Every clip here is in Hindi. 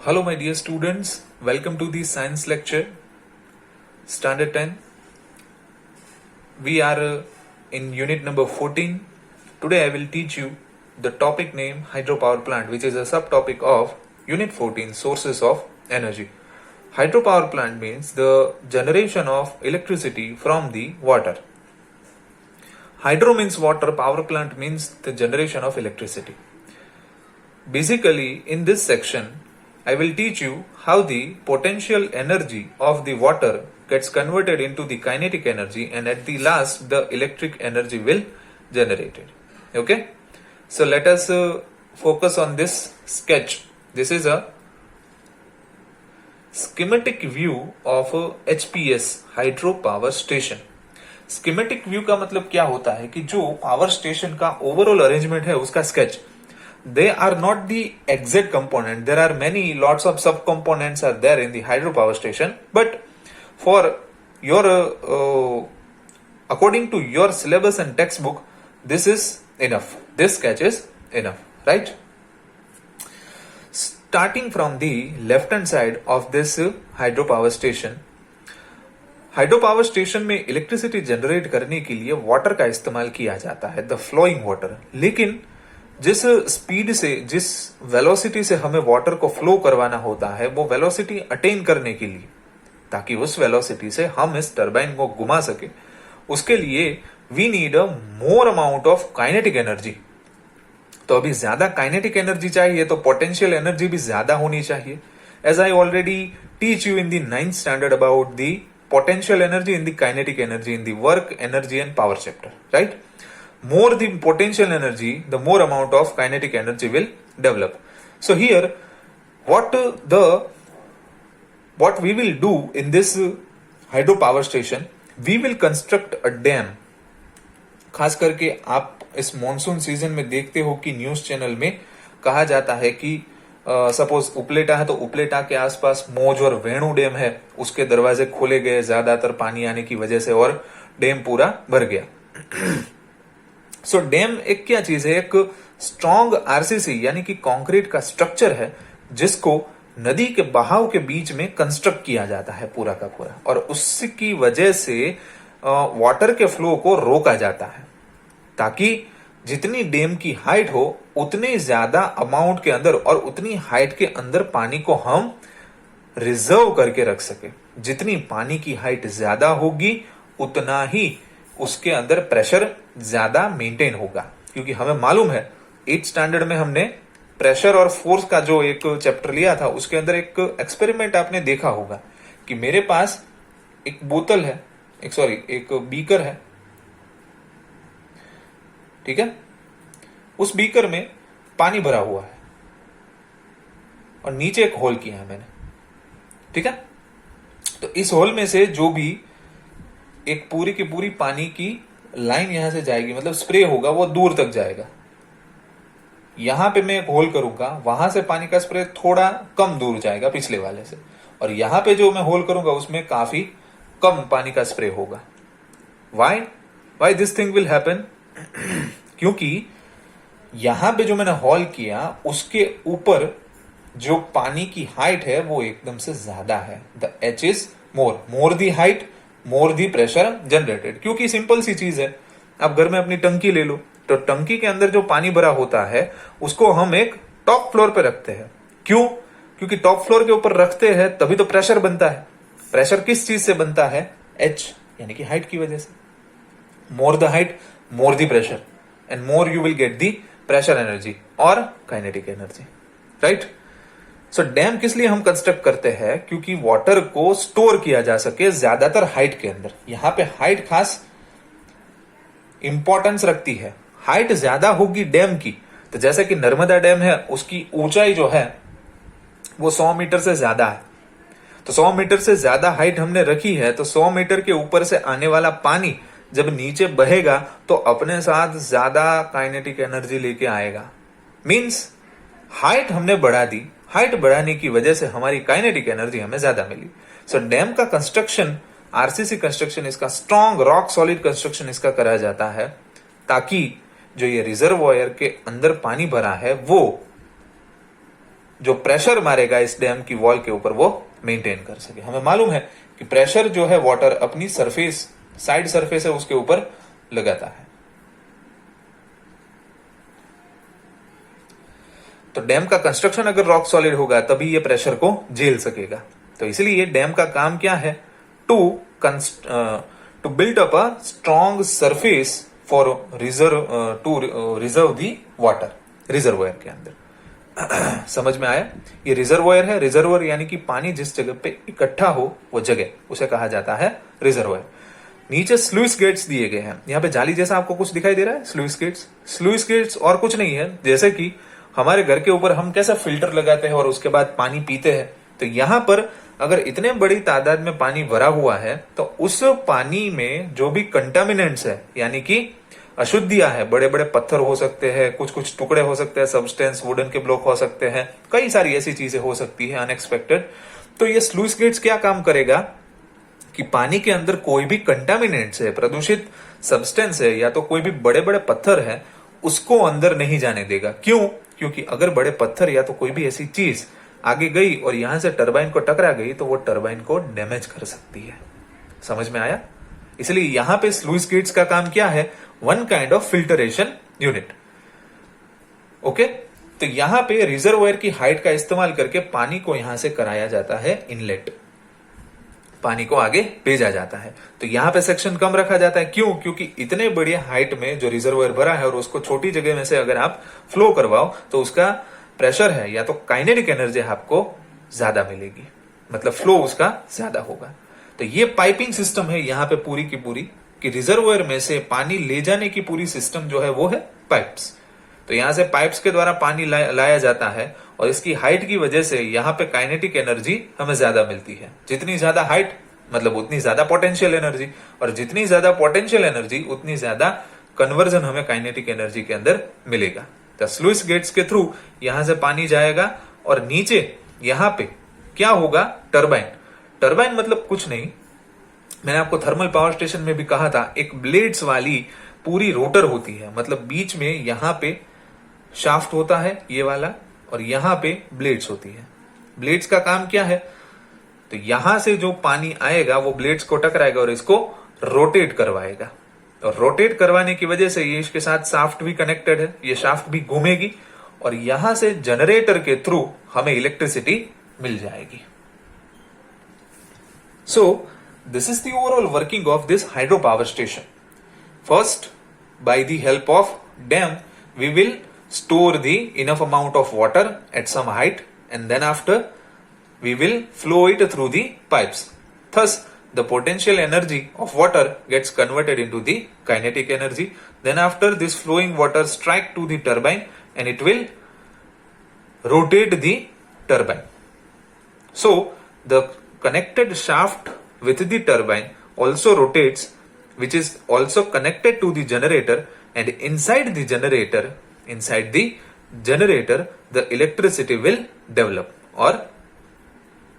Hello, my dear students. Welcome to the science lecture, Standard 10. We are in unit number 14. Today, I will teach you the topic name hydropower plant, which is a subtopic of unit 14, sources of energy. Hydropower plant means the generation of electricity from the water. Hydro means water, power plant means the generation of electricity. Basically, in this section, I will teach you how the potential energy of the water gets converted into the kinetic energy, and at the last the electric energy will generated. Okay, so let us focus on this sketch. This is a schematic view of a HPS hydro power station. Schematic view का मतलब क्या होता है कि जो पावर स्टेशन का ओवरऑल अरेंजमेंट है उसका sketch. They are not the exact component. There are many lots of sub components are there in the hydropower station. But for your according to your syllabus and textbook, this is enough. This sketch is enough, right? Starting from the left hand side of this hydropower station. Hydropower station में इलेक्ट्रिसिटी जनरेट करने के लिए वाटर का इस्तेमाल किया जाता है, द फ्लोइंग वाटर. लेकिन जिस स्पीड से, जिस वेलोसिटी से हमें वाटर को फ्लो करवाना होता है, वो वेलोसिटी अटेन करने के लिए, ताकि उस वेलोसिटी से हम इस टरबाइन को घुमा सके, उसके लिए we need a more amount of kinetic energy. तो अभी ज्यादा काइनेटिक एनर्जी चाहिए तो पोटेंशियल एनर्जी भी ज्यादा होनी चाहिए. As I already teach you in the 9th standard about the potential energy in the kinetic energy in the work, energy and power chapter, right? More the potential energy, the more amount of kinetic energy will develop. So here, what we will do in this hydropower station, we will construct a dam. खास करके आप इस मॉनसून सीजन में देखते हो कि न्यूज चैनल में कहा जाता है कि सपोज उपलेटा है तो उपलेटा के आसपास मौज और वेणु डैम है, उसके दरवाजे खोले गए ज्यादातर पानी आने की वजह से और डैम पूरा भर गया. सो डैम एक क्या चीज है, एक स्ट्रॉन्ग आरसीसी यानी कि कंक्रीट का स्ट्रक्चर है जिसको नदी के बहाव के बीच में कंस्ट्रक्ट किया जाता है पूरा का पूरा, और उसकी वजह से वाटर के फ्लो को रोका जाता है ताकि जितनी डैम की हाइट हो उतने ज्यादा अमाउंट के अंदर और उतनी हाइट के अंदर पानी को हम रिजर्व करके रख सके. जितनी पानी की हाइट ज्यादा होगी उतना ही उसके अंदर प्रेशर ज्यादा मेंटेन होगा, क्योंकि हमें मालूम है 8th स्टैंडर्ड में हमने प्रेशर और फोर्स का जो एक चैप्टर लिया था, उसके अंदर एक एक्सपेरिमेंट आपने देखा होगा कि मेरे पास एक बोतल है, एक बीकर है, ठीक है. उस बीकर में पानी भरा हुआ है और नीचे एक होल किया है मैंने, ठीक है. तो इस होल में से जो भी एक पूरी की पूरी पानी की लाइन यहां से जाएगी, मतलब स्प्रे होगा, वो दूर तक जाएगा. यहां पे मैं एक होल करूंगा, वहां से पानी का स्प्रे थोड़ा कम दूर जाएगा पिछले वाले से, और यहां पे जो मैं होल करूंगा उसमें काफी कम पानी का स्प्रे होगा. Why this thing will happen? क्योंकि यहां पे जो मैंने हॉल किया उसके ऊपर जो पानी की हाइट है वो एकदम से ज्यादा है. The H is more the height, more the pressure generated. क्योंकि सिंपल सी चीज है, आप घर में अपनी टंकी ले लो, तो टंकी के अंदर जो पानी भरा होता है उसको हम एक टॉप फ्लोर पे रखते हैं. क्यों? क्योंकि टॉप फ्लोर के ऊपर रखते हैं तभी तो प्रेशर बनता है. प्रेशर किस चीज से बनता है? एच यानी कि हाइट की वजह से. More the height, more the pressure, and more you will get the pressure energy or kinetic energy, right? So dam किस लिए हम कंस्ट्रक्ट करते हैं? क्योंकि वाटर को स्टोर किया जा सके ज्यादातर हाइट के अंदर. यहां पे हाइट खास इंपॉर्टेंस रखती है. हाइट ज्यादा होगी डैम की, तो जैसे कि नर्मदा डैम है, उसकी ऊंचाई जो है वो 100 मीटर से ज्यादा है. तो 100 मीटर से ज्यादा हाइट हमने रखी है, तो 100 मीटर के ऊपर से आने वाला पानी जब नीचे बहेगा तो अपने साथ ज्यादा काइनेटिक एनर्जी लेके आएगा. मींस हाइट हमने बढ़ा दी, हाइट बढ़ाने की वजह से हमारी काइनेटिक एनर्जी हमें ज्यादा मिली. सो डैम का कंस्ट्रक्शन, आरसीसी कंस्ट्रक्शन, इसका स्ट्रॉन्ग रॉक सॉलिड कंस्ट्रक्शन इसका करा जाता है ताकि जो ये रिजर्वॉयर के अंदर पानी भरा है वो जो प्रेशर मारेगा इस डैम की वॉल के ऊपर वो मेंटेन कर सके। हमें मालूम है कि प्रेशर जो है वाटर अपनी सरफेस, साइड सरफेस है उसके ऊपर लगाता है। तो डैम का कंस्ट्रक्शन अगर रॉक सॉलिड होगा तभी ये प्रेशर को झेल सकेगा। तो इसलिए डैम का काम क्या है? To build up a strong surface for reserve the water reservoir के अंदर। समझ में आया? ये रिजर्वोयर है। रिजर्वोयर यानी कि पानी जिस जगह पे इकट्ठा हो वो जगह, उसे कहा जाता है रिजर्वोयर। नीचे स्लुइस गेट्स दिए गए हैं। यहाँ पे जाली जैसा आपको कुछ दिखाई दे रहा है, स्लुइस गेट्स और कुछ नहीं है, जैसे कि हमारे घर के ऊपर हम कैसा फिल्टर लगाते हैं और उसके बाद पानी पीते हैं। तो यहां पर अगर इतने बड़ी तादाद में पानी भरा हुआ है तो उस पानी में जो भी कंटामिनेंट्स है, यानी कि अशुद्धियां है, बड़े बड़े पत्थर हो सकते हैं, कुछ कुछ टुकड़े हो सकते हैं, सब्सटेंस, वुडन के ब्लॉक हो सकते हैं, कई सारी ऐसी चीजें हो सकती है अनएक्सपेक्टेड। तो ये स्लुइस गेट्स क्या काम करेगा कि पानी के अंदर कोई भी कंटामिनेंट्स है, प्रदूषित सब्सटेंस है, या तो कोई भी बड़े बड़े पत्थर है, उसको अंदर नहीं जाने देगा। क्यों? क्योंकि अगर बड़े पत्थर या तो कोई भी ऐसी चीज आगे गई और यहां से टरबाइन को टकरा गई तो वो टरबाइन को डैमेज कर सकती है। समझ में आया? इसलिए यहां पे स्लुइस गेट्स का काम क्या है? One kind of filtration unit. Okay, तो यहां पे रिजर्वोयर की हाइट का इस्तेमाल करके पानी को यहां से कराया जाता है इनलेट, पानी को आगे भेजा जाता है। तो यहां पे सेक्शन कम रखा जाता है। क्यों? क्योंकि इतने बड़ी हाइट में जो रिजर्वोयर भरा है और उसको छोटी जगह में से अगर आप फ्लो करवाओ तो उसका प्रेशर है या तो काइनेटिक एनर्जी आपको ज्यादा मिलेगी, मतलब फ्लो उसका ज्यादा होगा। तो ये पाइपिंग सिस्टम है यहां पे पूरी की पूरी, कि रिजर्वोयर में से पानी ले जाने की पूरी सिस्टम जो है वो है पाइप्स। तो यहां से पाइप्स के द्वारा पानी लाया जाता है और इसकी हाइट की वजह से यहां पे काइनेटिक एनर्जी हमें ज्यादा मिलती है। जितनी ज्यादा हाइट मतलब उतनी ज्यादा पोटेंशियल एनर्जी, और जितनी ज्यादा पोटेंशियल एनर्जी उतनी ज्यादा कन्वर्जन हमें काइनेटिक एनर्जी के अंदर मिलेगा। तो स्लुइस गेट्स के थ्रू यहां से पानी जाएगा और नीचे यहां पे क्या होगा? टरबाइन। टरबाइन मतलब कुछ नहीं, मैंने आपको थर्मल पावर स्टेशन में भी कहा था, एक ब्लेड्स वाली पूरी रोटर होती है। मतलब बीच में यहां पे शाफ्ट होता है ये वाला, और यहां पे ब्लेड्स होती है। ब्लेड्स का काम क्या है? तो यहां से जो पानी आएगा वो ब्लेड्स को टकराएगा और इसको रोटेट करवाएगा, और रोटेट करवाने की वजह से ये इसके साथ शाफ्ट भी कनेक्टेड है, ये शाफ्ट भी घूमेगी और यहां से जनरेटर के थ्रू हमें इलेक्ट्रिसिटी मिल जाएगी। So this is the overall working of this hydro power station. First, by the help of dam, we will store the enough amount of water at some height, and then after we will flow it through the pipes. Thus, the potential energy of water gets converted into the kinetic energy. Then after this flowing water strike to the turbine and it will rotate the turbine. So, the connected shaft with the turbine also rotates, which is also connected to the generator, and inside the generator the electricity will develop or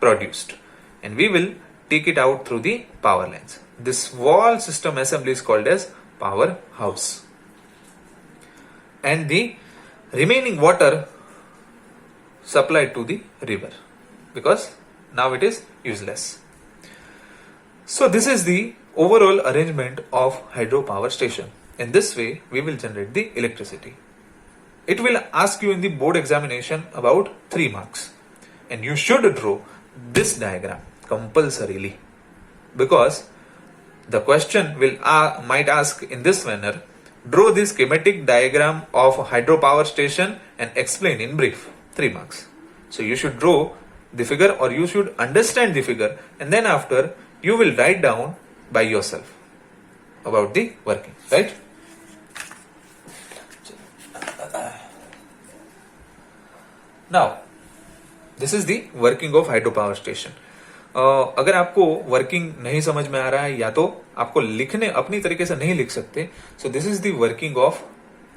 produced, and we will take it out through the power lines. This wall system assembly is called as powerhouse, and the remaining water supplied to the river, because now it is useless. So this is the overall arrangement of hydropower station. In this way, we will generate the electricity. It will ask you in the board examination about 3 marks, and you should draw this diagram compulsorily, because the question will might ask in this manner: draw the schematic diagram of hydropower station and explain in brief. 3 marks. So you should draw the figure, or you should understand the figure, and then after you will write down by yourself about the working, right? Now, this is the working of hydropower station. अगर आपको वर्किंग नहीं समझ में आ रहा है या तो आपको लिखने अपनी तरीके से नहीं लिख सकते, so this is the working of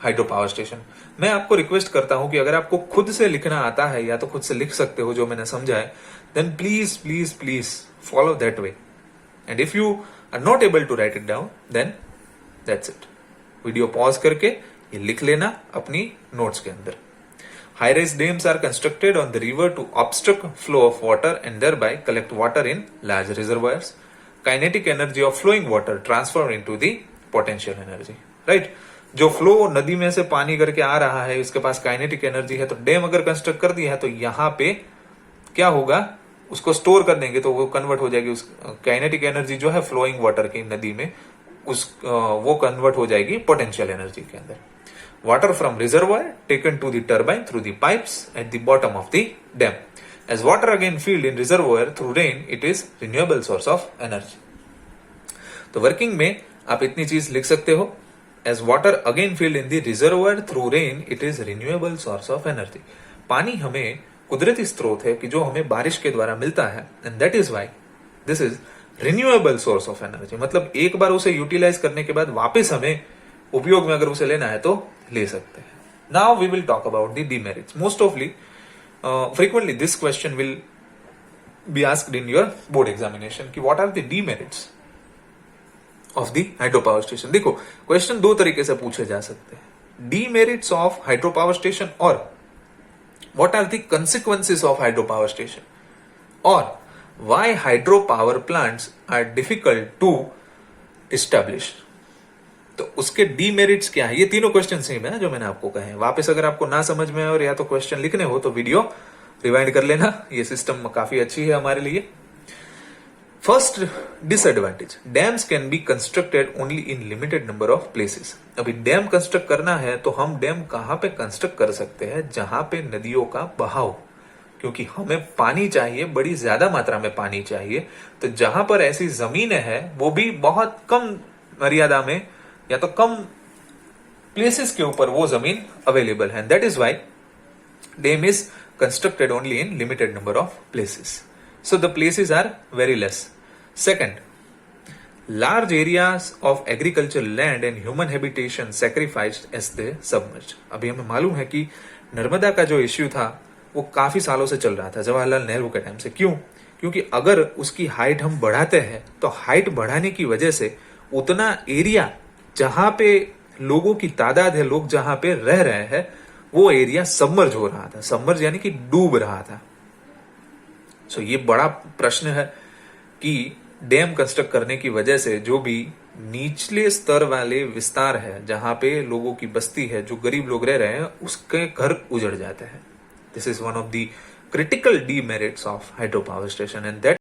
hydro power station. मैं आपको रिक्वेस्ट करता हूं कि अगर आपको खुद से लिखना आता है या तो खुद से लिख सकते हो जो मैंने समझा है, then please please please follow that way, and if you are not able to write it down then that's it. Video pause करके ये लिख लेना अपनी नोट्स के अंदर। High-rise dams are constructed on the river to obstruct flow of water and thereby collect water in large reservoirs. Kinetic energy of flowing water transformed into the potential energy. Right? जो फ्लो नदी में से पानी करके आ रहा है, उसके पास काइनेटिक एनर्जी है, तो डैम अगर कंस्ट्रक्ट कर दिया है तो यहाँ पे क्या होगा, उसको स्टोर कर देंगे तो वो कन्वर्ट हो जाएगी, उस काइनेटिक एनर्जी जो है फ्लोइंग वाटर की नदी में वो कन्वर्ट हो जाएगी पोटेंशियल एनर्जी के अंदर. Water from reservoir taken to the turbine through the pipes at the bottom of the dam. As water again filled in reservoir through rain, it is renewable source of energy. तो वर्किंग में आप इतनी चीज लिख सकते हो. As water again filled in the reservoir through rain, it is renewable source of energy. पानी हमें कुदरती स्रोत है कि जो हमें बारिश के द्वारा मिलता है, and that is why this is renewable source of energy. मतलब एक बार उसे यूटिलाइज करने के बाद वापस हमें उपयोग में अगर उसे लेना है तो ले सकते हैं. Now we will talk about the demerits. Most oftly frequently this question will be asked in your board examination कि what are the demerits of the hydro power station. देखो क्वेश्चन दो तरीके से पूछे जा सकते हैं. Demerits of hydro power station और what are the consequences of hydro power station और why hydro power plants are difficult to establish. तो उसके डीमेरिट्स क्या है, ये तीनों क्वेश्चन सेम है जो मैंने आपको कहे. वापस अगर आपको ना समझ में और या तो क्वेश्चन लिखने हो तो वीडियो रिवाइंड कर लेना. ये सिस्टम काफी अच्छी है हमारे लिए. First disadvantage, dams can be constructed only in limited number of places. अभी डैम कंस्ट्रक्ट करना है तो हम डैम कहां पे कंस्ट्रक्ट कर सकते हैं, जहां पे नदियों का बहाव, क्योंकि हमें पानी चाहिए, बड़ी ज्यादा मात्रा में पानी चाहिए. तो जहां पर ऐसी जमीनें हैं वो भी बहुत कम मर्यादा में या तो कम प्लेसेस के ऊपर वो जमीन अवेलेबल है. That is why dam is constructed only in limited number of places. So the places are very less. Second, large areas of agriculture land and human habitation sacrificed as they submerge. अभी हमें मालूम है कि नर्मदा का जो इश्यू था वो काफी सालों से चल रहा था, जवाहरलाल नेहरू के टाइम से. क्यों? क्योंकि अगर उसकी हाइट हम बढ़ाते हैं तो हाइट बढ़ाने की वजह से उतना एरिया जहां पे लोगों की तादाद है, लोग जहां पे रह रहे हैं, वो एरिया सबमर्ज हो रहा था. सबमर्ज यानी कि डूब रहा था. सो ये बड़ा प्रश्न है कि डैम कंस्ट्रक्ट करने की वजह से जो भी निचले स्तर वाले विस्तार है, जहां पे लोगों की बस्ती है, जो गरीब लोग रह रहे हैं, उसके घर उजड़ जाते हैं. This is one of the critical demerits of hydropower station, and that